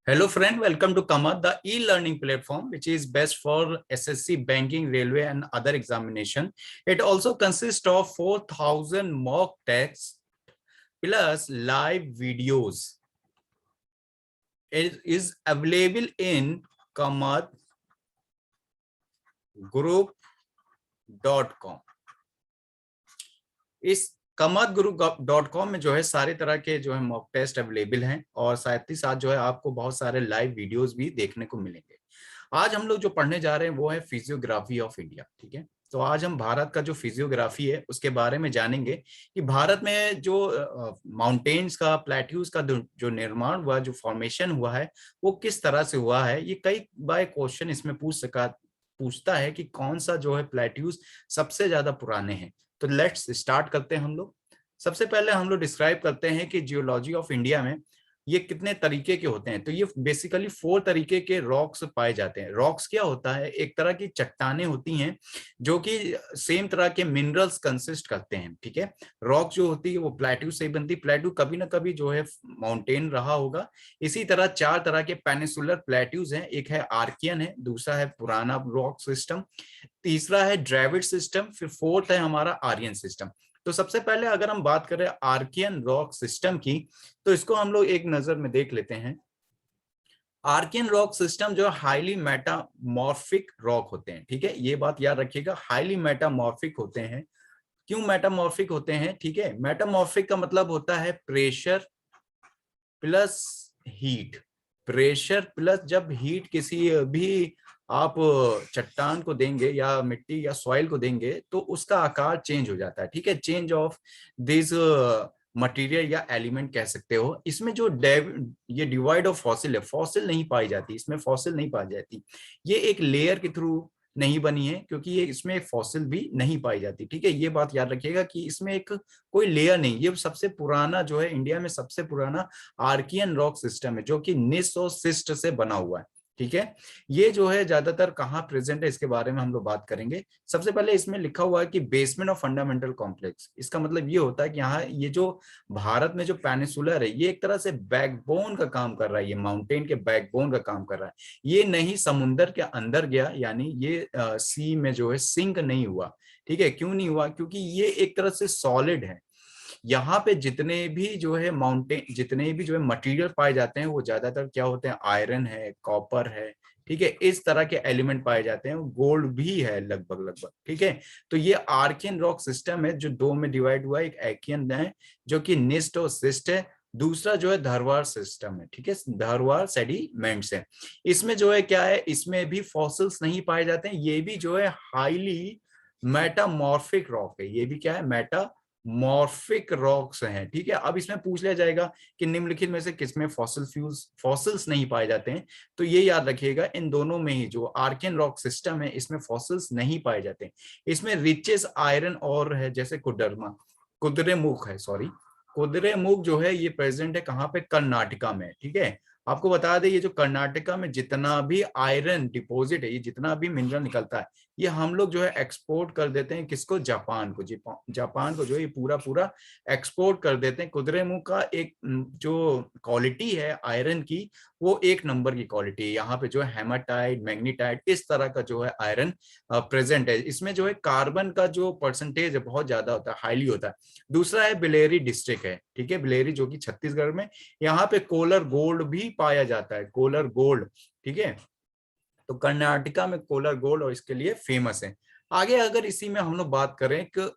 Hello friend, welcome to Kamat, the e-learning platform which is best for SSC, banking, railway and other examination. It also consists of 4,000 mock tests plus live videos. It is available in kamatgroup.com. इस kamatguru.com में जो है सारे तरह के जो है mock test available हैं और साथ ही साथ जो है आपको बहुत सारे लाइव वीडियोस भी देखने को मिलेंगे। आज हम लोग जो पढ़ने जा रहे हैं वो है फिजियोग्राफी ऑफ इंडिया। ठीक है, तो आज हम भारत का जो फिजियोग्राफी है उसके बारे में जानेंगे कि भारत में जो माउंटेन्स का, प्लेट्यूज का जो निर्माण हुआ, जो फॉर्मेशन हुआ है वो किस तरह से हुआ है। ये कई बार क्वेश्चन इसमें पूछता है कि कौन सा जो है प्लेट्यूज सबसे ज्यादा पुराने हैं। तो लेट्स स्टार्ट करते हैं हम लोग। सबसे पहले हम लोग डिस्क्राइब करते हैं कि जियोलॉजी ऑफ इंडिया में ये कितने तरीके के होते हैं। तो ये बेसिकली 4 तरीके के रॉक्स पाए जाते हैं। रॉक्स क्या होता है? एक तरह की चट्टानें होती हैं जो कि सेम तरह के मिनरल्स कंसिस्ट करते हैं। ठीक है, रॉक जो होती है वो प्लेट्यू से बनती। प्लेट्यू कभी ना कभी जो है माउंटेन रहा होगा। इसी तरह 4 तरह के पेनिसुलर प्लेट्यूज हैं। एक है आर्कियन है, दूसरा है पुराना रॉक सिस्टम, तीसरा है ड्रेविड सिस्टम, फिर फोर्थ है हमारा आर्यन सिस्टम। तो सबसे पहले अगर हम बात करें आर्कियन रॉक सिस्टम की, तो इसको हम लोग एक नजर में देख लेते हैं। आर्कियन रॉक सिस्टम जो हाईली मेटामॉर्फिक रॉक होते हैं। ठीक है, ये बात याद रखिएगा, हाईली मेटामॉर्फिक होते हैं। क्यों मेटामॉर्फिक होते हैं? ठीक है, मेटामॉर्फिक का मतलब होता है pressure plus heat. Pressure plus जब हीट किसी भी आप चट्टान को देंगे या मिट्टी या सॉइल को देंगे तो उसका आकार चेंज हो जाता है। ठीक है, चेंज ऑफ दिस मटेरियल या एलिमेंट कह सकते हो। इसमें जो ये डिवाइड ऑफ फॉसिल है, फॉसिल नहीं पाई जाती, इसमें फॉसिल नहीं पाई जाती। ये एक लेयर के थ्रू नहीं बनी है क्योंकि ये इसमें एक फॉसिल भी नहीं पाई जाती। ठीक है, ये बात याद रखिएगा कि इसमें एक कोई लेयर नहीं। ये सबसे पुराना जो है, इंडिया में सबसे पुराना आर्कियन रॉक सिस्टम है जो कि निस और सिस्ट से बना हुआ है। ठीक है, ये जो है ज्यादातर कहाँ प्रेजेंट है इसके बारे में हम लोग बात करेंगे। सबसे पहले इसमें लिखा हुआ है कि बेसमेंट ऑफ फंडामेंटल कॉम्प्लेक्स। इसका मतलब ये होता है कि यहाँ ये जो भारत में जो पेनिसुलर है ये एक तरह से बैकबोन का काम कर रहा है। ये माउंटेन के बैकबोन का काम कर रहा है। ये नहीं समुंदर के अंदर गया, यानी ये सी में जो है सिंक नहीं हुआ। ठीक है, क्यों नहीं हुआ? क्योंकि ये एक तरह से सॉलिड है। यहाँ पे जितने भी जो है माउंटेन, जितने भी जो है मटेरियल पाए जाते हैं वो ज्यादातर क्या होते हैं? आयरन है, कॉपर है। ठीक है, इस तरह के एलिमेंट पाए जाते हैं। गोल्ड भी है लगभग लगभग। ठीक है, तो ये आर्कियन रॉक सिस्टम है जो 2 में डिवाइड हुआ है। एक एकियन है जो कि निस्ट और सिस्ट है, दूसरा जो है धरवार सिस्टम है। ठीक है, धरवार सेडिमेंट्स है। इसमें जो है क्या है, इसमें भी फॉसिल्स नहीं पाए जाते हैं। ये भी जो है हाईली मेटामॉर्फिक रॉक है। ये भी क्या है? मेटामॉर्फिक रॉक्स हैं। ठीक है, अब इसमें पूछ लिया जाएगा कि निम्नलिखित में से किसमें फॉसिल्स नहीं पाए जाते हैं। तो ये याद रखिएगा, इन दोनों में ही जो आर्कियन रॉक सिस्टम है इसमें फॉसिल्स नहीं पाए जाते। इसमें रिचेस आयरन और है, जैसे कुद्रेमुख है, सॉरी कुद्रेमुख जो है ये प्रेजेंट है कहाँ पे? कर्नाटका में। ठीक है, आपको बता दें ये जो कर्नाटका में जितना भी आयरन डिपॉजिट है, ये जितना भी मिनरल निकलता है, ये हम लोग जो है एक्सपोर्ट कर देते हैं। किसको? जापान को। जापान को जो है ये पूरा पूरा एक्सपोर्ट कर देते हैं। कुद्रेमुख का एक जो क्वालिटी है आयरन की, वो 1 नंबर की क्वालिटी है। यहाँ पे जो है हेमाटाइट, मैग्नीटाइट, इस तरह का जो है आयरन प्रेजेंट है। इसमें जो है कार्बन का जो परसेंटेज है बहुत ज्यादा होता है, हाईली होता है। दूसरा है बिलेरी डिस्ट्रिक्ट है। ठीक है, बिलेरी जो कि छत्तीसगढ़ में, यहाँ पे कोलर गोल्ड भी पाया जाता है, कोलर गोल्ड। ठीक है, तो कर्नाटका में कोलर गोल्ड और इसके लिए फेमस है। आगे अगर इसी में हम लोग बात करें कि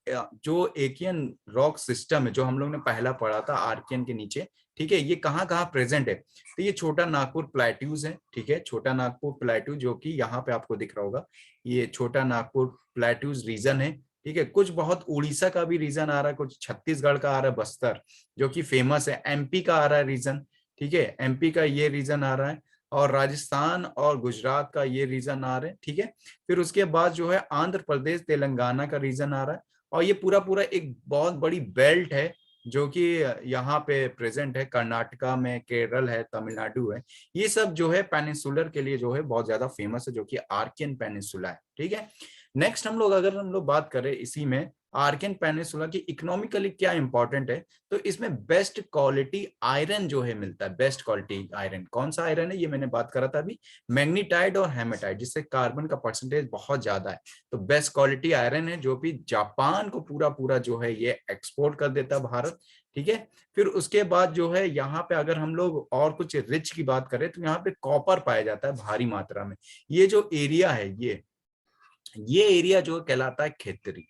जो एकियन रॉक सिस्टम है जो हम लोग ने पहला पढ़ा था आर्कियन के नीचे, ठीक है, ये कहाँ कहाँ प्रेजेंट है? तो ये छोटा नागपुर प्लेट्यूज है। ठीक है, छोटा नागपुर प्लेट्यू जो कि यहाँ पे आपको दिख रहा होगा, ये छोटा नागपुर प्लेट्यूज रीजन है। ठीक है, कुछ बहुत उड़ीसा का भी रीजन आ रहा है, कुछ छत्तीसगढ़ का आ रहा है, बस्तर जो कि फेमस है, एमपी का आ रहा है रीजन। ठीक है, एमपी का ये रीजन आ रहा है, और राजस्थान और गुजरात का ये रीजन आ रहे हैं। ठीक है, फिर उसके बाद जो है आंध्र प्रदेश, तेलंगाना का रीजन आ रहा है, और ये पूरा पूरा एक बहुत बड़ी बेल्ट है जो कि यहाँ पे प्रेजेंट है। कर्नाटका में, केरल है, तमिलनाडु है, ये सब जो है पेनिनसुलर के लिए जो है बहुत ज्यादा फेमस है, जो कि आर्कियन पेनिनसुला है। ठीक है, नेक्स्ट हम लोग अगर हम लोग बात करें इसी में, आर्कियन पेनिनसुला की इकोनॉमिकली क्या इंपॉर्टेंट है, तो इसमें बेस्ट क्वालिटी आयरन जो है मिलता है। बेस्ट क्वालिटी आयरन कौन सा आयरन है, ये मैंने बात करा था अभी, मैग्नीटाइट और हेमेटाइट, जिससे कार्बन का परसेंटेज बहुत ज्यादा है। तो बेस्ट क्वालिटी आयरन है जो भी जापान को पूरा पूरा जो है ये एक्सपोर्ट कर देता है भारत, ठीक है। फिर उसके बाद जो है यहाँ पे अगर हम लोग और कुछ रिच की बात करें तो यहाँ पे कॉपर पाया जाता है भारी मात्रा में। ये जो एरिया है ये एरिया जो कहलाता है खेतरी,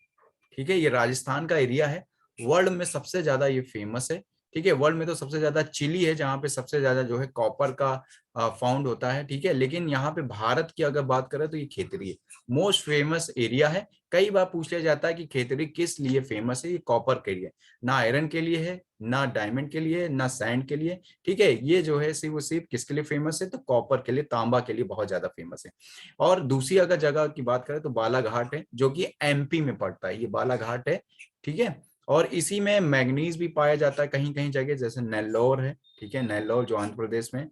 ठीक है। ये राजस्थान का एरिया है, वर्ल्ड में सबसे ज्यादा ये फेमस है, ठीक है। वर्ल्ड में तो सबसे ज्यादा चिली है जहाँ पे सबसे ज्यादा जो है कॉपर का फाउंड होता है, ठीक है। लेकिन यहाँ पे भारत की अगर बात करें तो ये खेतरी है, मोस्ट फेमस एरिया है। कई बार पूछ लिया जाता है कि खेतरी किस लिए फेमस है, ये कॉपर के लिए, ना आयरन के लिए है, ना डायमंड के लिए, ना सैंड के लिए, ठीक है। ये जो है सिर्फ किसके लिए फेमस है, तो कॉपर के लिए, तांबा के लिए बहुत ज्यादा फेमस है। और दूसरी अगर जगह की बात करें तो बालाघाट है, जो कि एमपी में पड़ता है, ये बालाघाट है, ठीक है। और इसी में मैग्नीज भी पाया जाता है कहीं कहीं जगह, जैसे नेल्लोर है, ठीक है, नेल्लोर जो आंध्र प्रदेश में,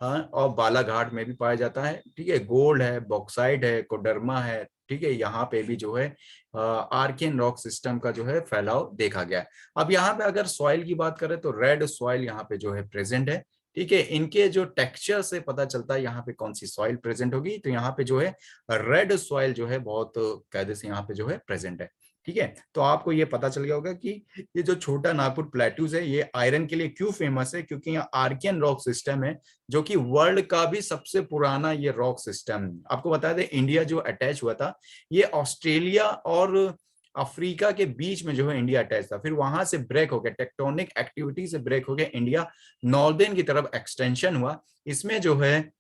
हाँ, और बालाघाट में भी पाया जाता है, ठीक है। गोल्ड है, बॉक्साइट है, कोडरमा है, ठीक है। यहाँ पे भी जो है आर्कियन रॉक सिस्टम का जो है फैलाव देखा गया है। अब यहाँ पे अगर सॉइल की बात करें तो रेड सॉइल यहाँ पे जो है प्रेजेंट है, ठीक है। इनके जो टेक्सचर से पता चलता है यहाँ पे कौन सी सॉइल प्रेजेंट होगी, तो यहाँ पे जो है रेड सॉइल जो है बहुत कायदे से यहाँ पे जो है प्रेजेंट है, ठीक है। तो आपको ये पता चल गया होगा कि ये जो छोटा नागपुर प्लेट्यूज है ये आयरन के लिए क्यों फेमस है, क्योंकि यहाँ आर्कियन रॉक सिस्टम है, जो कि वर्ल्ड का भी सबसे पुराना ये रॉक सिस्टम। आपको बता दें इंडिया जो अटैच हुआ था, ये ऑस्ट्रेलिया और अफ्रीका के बीच में जो है इंडिया अटैच था, फिर वहां से ब्रेक हो गया, टेक्टोनिक एक्टिविटी से ब्रेक हो गया, इंडिया नॉर्दर्न की तरफ एक्सटेंशन हुआ। इसमें जो है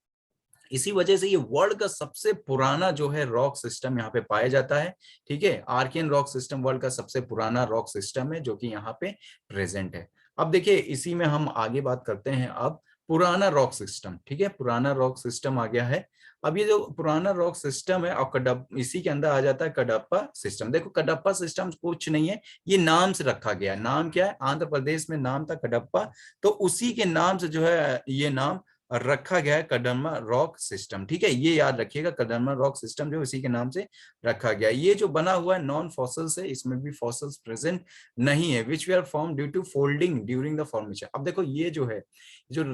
इसी वजह से ये वर्ल्ड का सबसे पुराना जो है रॉक सिस्टम यहाँ पे पाया जाता है, ठीक है। आर्कियन रॉक सिस्टम वर्ल्ड का सबसे पुराना रॉक सिस्टम है जो कि यहाँ पे प्रेजेंट है। अब देखिए इसी में हम आगे बात करते हैं अब पुराना रॉक सिस्टम, ठीक है। पुराना रॉक सिस्टम आ गया है। अब ये जो पुराना रॉक सिस्टम है और इसी के अंदर आ जाता है कडप्पा सिस्टम। देखो कडप्पा सिस्टम कुछ नहीं है, ये नाम से रखा गया, नाम क्या है, आंध्र प्रदेश में नाम था कडप्पा, तो उसी के नाम से जो है ये नाम रखा गया है कदम्बा रॉक सिस्टम, ठीक है। ये याद रखिएगा कदम्बा रॉक सिस्टम जो इसी के नाम से रखा गया है। ये जो बना हुआ है नॉन फॉसल्स है, इसमें भी फॉसल्स प्रेजेंट नहीं है, which we are form due to folding during the formation. अब देखो ये जो है जो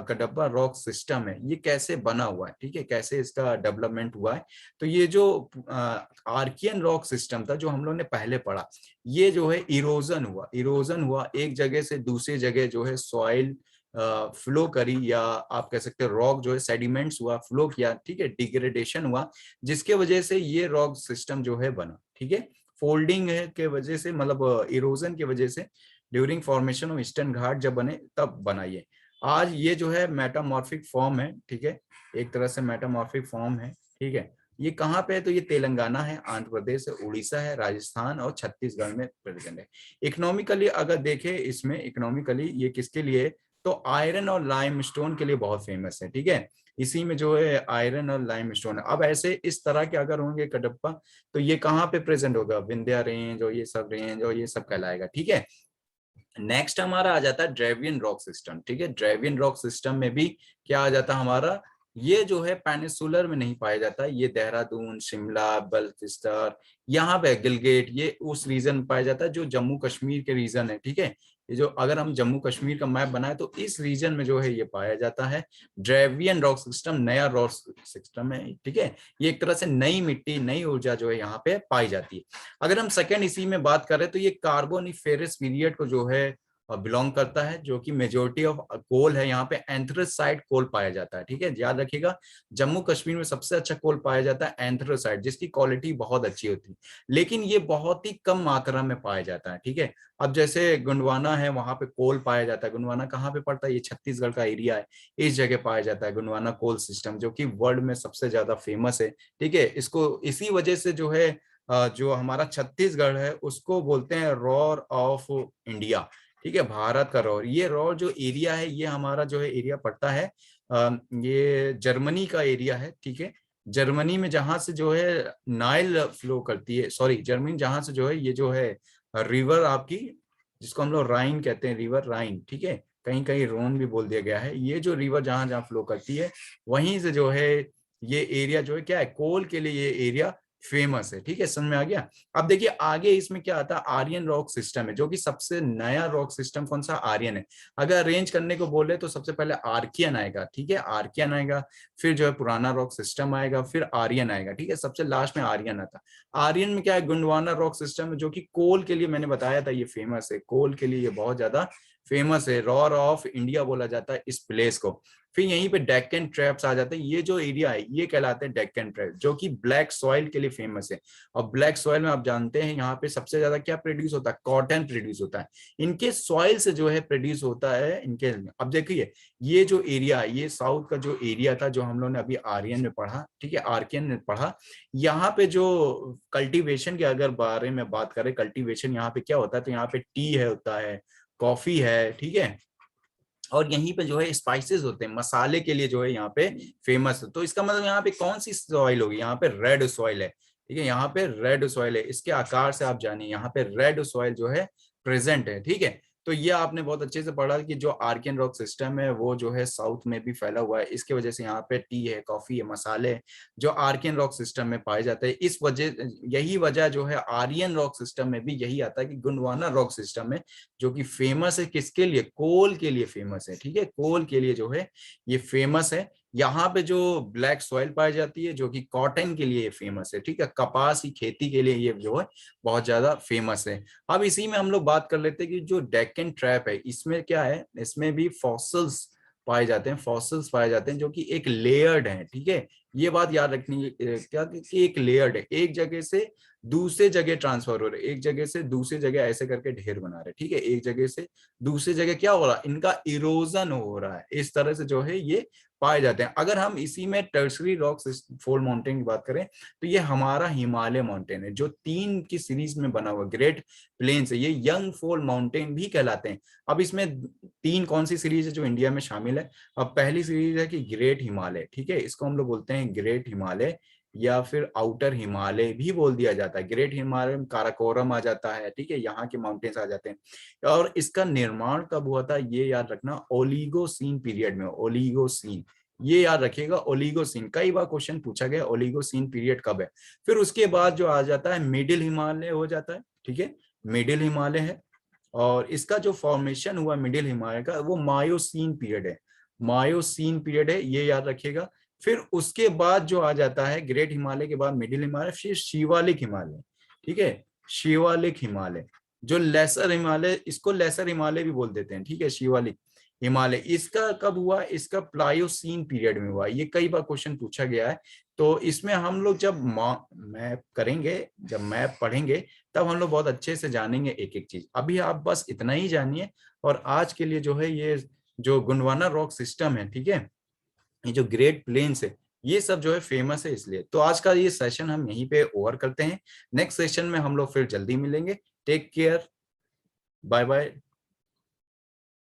कदम्बा रॉक सिस्टम है ये कैसे बना हुआ है, ठीक है, कैसे इसका डेवलपमेंट हुआ है। तो ये जो आर्कियन रॉक सिस्टम था जो हम लोग ने पहले पढ़ा, ये जो है इरोजन हुआ एक जगह से दूसरी जगह जो है सॉइल फ्लो करी, या आप कह सकते हैं रॉक जो है सेडिमेंट्स हुआ, फ्लो किया, ठीक है, डिग्रेडेशन हुआ, जिसके वजह से ये रॉक सिस्टम जो है बना, ठीक है। फोल्डिंग है के वजह से, मतलब इरोजन की वजह से ड्यूरिंग फॉर्मेशन ऑफ ईस्टर्न घाट जब बने तब बना ये। आज ये जो है मेटामॉर्फिक फॉर्म है, ठीक है, एक तरह से मेटामॉर्फिक फॉर्म है, ठीक है। ये कहाँ पे है, तो ये तेलंगाना है, आंध्र प्रदेश है, उड़ीसा है, राजस्थान और छत्तीसगढ़ में प्रेजेंट है। इकोनॉमिकली अगर देखें इसमें, इकोनॉमिकली ये किसके लिए, तो आयरन और लाइमस्टोन के लिए बहुत फेमस है, ठीक है। इसी में जो है आयरन और लाइमस्टोन है। अब ऐसे इस तरह के अगर होंगे कडप्पा, तो ये कहाँ पे प्रेजेंट होगा, विंध्या रेंज और ये सब कहलाएगा, ठीक है। नेक्स्ट हमारा आ जाता है ड्रेवियन रॉक सिस्टम, ठीक है। ड्रेवियन रॉक सिस्टम में भी क्या आ जाता है हमारा, ये जो है पेनिसुलर में नहीं पाया जाता, ये देहरादून, शिमला, बल्तिस्तार, यहाँ पे गिलगित, ये उस रीजन में पाया जाता है जो जम्मू कश्मीर के रीजन है, ठीक है। ये जो अगर हम जम्मू कश्मीर का मैप बनाए तो इस रीजन में जो है ये पाया जाता है। ड्रेवियन रॉक सिस्टम नया रॉक सिस्टम है, ठीक है। ये एक तरह से नई मिट्टी, नई ऊर्जा जो है यहाँ पे पाई जाती है। अगर हम सेकंड इसी में बात करें तो ये कार्बोनिफेरस पीरियड को जो है बिलोंग करता है, जो कि मेजोरिटी ऑफ कोल है यहाँ पे एंथ्रेसाइट कोल पाया जाता है, ठीक है। याद रखिएगा जम्मू कश्मीर में सबसे अच्छा कोल पाया जाता है एंथ्रेसाइट, जिसकी क्वालिटी बहुत अच्छी होती है, लेकिन ये बहुत ही कम मात्रा में पाया जाता है, ठीक है। अब जैसे गुंडवाना है, वहां पे कोल पाया जाता है, गुंडवाना कहाँ पे पड़ता है, ये छत्तीसगढ़ का एरिया है, इस जगह पाया जाता है गुंडवाना कोल सिस्टम, जो कि वर्ल्ड में सबसे ज्यादा फेमस है, ठीक है। इसको इसी वजह से जो है जो हमारा छत्तीसगढ़ है उसको बोलते हैं रॉर ऑफ इंडिया, ठीक है, भारत का रॉर। ये रॉर जो एरिया है ये हमारा जो है एरिया पड़ता है, ये जर्मनी का एरिया है, ठीक है। जर्मनी में जहां से जो है नाइल फ्लो करती है, सॉरी जर्मनी जहां से जो है ये जो है रिवर आपकी, जिसको हम लोग राइन कहते हैं, रिवर राइन, ठीक है, कहीं कहीं रोन भी बोल दिया गया है, ये जो रिवर जहां जहां फ्लो करती है वहीं से जो है ये एरिया जो है क्या है, कोल के लिए ये एरिया फेमस है, ठीक है, समझ में आ गया। अब देखिए आगे इसमें क्या आता है, आर्यन रॉक सिस्टम है, जो कि सबसे नया रॉक सिस्टम कौन सा, आर्यन है। अगर अरेंज करने को बोले तो सबसे पहले आर्कियन आएगा, ठीक है, आर्कियन आएगा, फिर जो है पुराना रॉक सिस्टम आएगा, फिर आर्यन आएगा, ठीक है, सबसे लास्ट में आर्यन आता। आर्यन में क्या है, गोंडवाना रॉक सिस्टम है, जो कि कोल के लिए मैंने बताया था ये फेमस है, कोल के लिए ये बहुत ज्यादा फेमस है, रॉर ऑफ इंडिया बोला जाता है इस प्लेस को। फिर यहीं पे डेक्कन ट्रैप्स आ जाते हैं, ये जो एरिया है ये कहलाते हैं डेक्कन ट्रैप, जो कि ब्लैक सॉइल के लिए फेमस है। और ब्लैक सॉइल में आप जानते हैं यहाँ पे सबसे ज्यादा क्या प्रोड्यूस होता है, कॉटन प्रोड्यूस होता है, इनके सॉइल से जो है प्रोड्यूस होता है इनके। अब देखिए ये जो एरिया है, ये साउथ का जो एरिया था, जो हम लोग ने अभी आर्यन में पढ़ा, ठीक है, आर्कियन में पढ़ा, यहाँ पे जो कल्टीवेशन के अगर बारे में बात करें, कल्टीवेशन यहाँ पे क्या होता है, तो यहाँ पे टी है, होता है कॉफी है, ठीक है, और यहीं पे जो है स्पाइसेस होते हैं, मसाले के लिए जो है यहाँ पे फेमस है। तो इसका मतलब यहाँ पे कौन सी सॉइल होगी, यहाँ पे रेड सॉइल है, ठीक है, यहाँ पे रेड सॉइल है, इसके आकार से आप जानिए यहाँ पे रेड सॉइल जो है प्रेजेंट है, ठीक है। तो ये आपने बहुत अच्छे से पढ़ा कि जो आर्कियन रॉक सिस्टम है वो जो है साउथ में भी फैला हुआ है, इसके वजह से यहाँ पे टी है, कॉफी है, मसाले जो आर्कियन रॉक सिस्टम में पाए जाते हैं, इस वजह, यही वजह जो है आर्यन रॉक सिस्टम में भी यही आता है कि गोंडवाना रॉक सिस्टम में, जो कि फेमस है किसके लिए, कोल के लिए फेमस है, ठीक है, कोल के लिए जो है ये फेमस है। यहाँ पे जो ब्लैक सॉइल पाई जाती है, जो कि कॉटन के लिए फेमस है, ठीक है, कपास की खेती के लिए ये जो है बहुत ज्यादा फेमस है। अब इसी में हम लोग बात कर लेते हैं कि जो डेक्कन ट्रैप है, इसमें क्या है, इसमें भी फॉसिल्स पाए जाते हैं, फॉसिल्स पाए जाते हैं, जो कि एक लेयर्ड है, ठीक है, ये बात याद रखनी है क्या कि एक लेयर्ड है, एक जगह से दूसरे जगह ट्रांसफर हो रहे, एक जगह से दूसरी जगह ऐसे करके ढेर बना रहे, ठीक है, एक जगह से दूसरी जगह क्या हो रहा है, इनका इरोजन हो रहा है, इस तरह से जो है ये पाए जाते हैं। अगर हम इसी में टर्सरी रॉक फोल्ड माउंटेन की बात करें, तो ये हमारा हिमालय माउंटेन है, जो 3 की सीरीज में बना हुआ ग्रेट प्लेन्स है, ये यंग फोल्ड माउंटेन भी कहलाते हैं। अब इसमें 3 कौन सी सीरीज है जो इंडिया में शामिल है, अब पहली सीरीज है कि ग्रेट हिमालय, ठीक है, इसको हम लोग बोलते हैं ग्रेट हिमालय, या फिर आउटर हिमालय भी बोल दिया जाता है। ग्रेट हिमालय में काराकोरम आ जाता है, ठीक है, यहाँ के माउंटेन्स आ जाते हैं। और इसका निर्माण कब हुआ था ये याद रखना, ओलिगोसीन पीरियड में, ओलिगोसीन, ये याद रखिएगा, ओलिगोसीन, कई बार क्वेश्चन पूछा गया ओलिगोसीन पीरियड कब है। फिर उसके बाद जो आ जाता है मिडिल हिमालय हो जाता है, ठीक है, मिडिल हिमालय है, और इसका जो फॉर्मेशन हुआ मिडिल हिमालय का वो मायोसीन पीरियड है, मायोसीन पीरियड है, ये याद रखिएगा। फिर उसके बाद जो आ जाता है ग्रेट हिमालय के बाद मिडिल हिमालय, फिर शिवालिक हिमालय, ठीक है, शिवालिक हिमालय, जो लेसर हिमालय, इसको लेसर हिमालय भी बोल देते हैं, ठीक है, शिवालिक हिमालय, इसका कब हुआ, इसका प्लायोसीन पीरियड में हुआ, ये कई बार क्वेश्चन पूछा गया है। तो इसमें हम लोग जब मैप करेंगे, जब मैप पढ़ेंगे, तब हम लोग बहुत अच्छे से जानेंगे एक एक चीज। अभी आप बस इतना ही जानिए, और आज के लिए जो है ये जो गोंडवाना रॉक सिस्टम है, ठीक है, ये जो ग्रेट प्लेन्स है, ये सब जो है फेमस है, इसलिए तो आज का ये सेशन हम यहीं पे ओवर करते हैं। नेक्स्ट सेशन में हम लोग फिर जल्दी मिलेंगे। Take care, bye bye.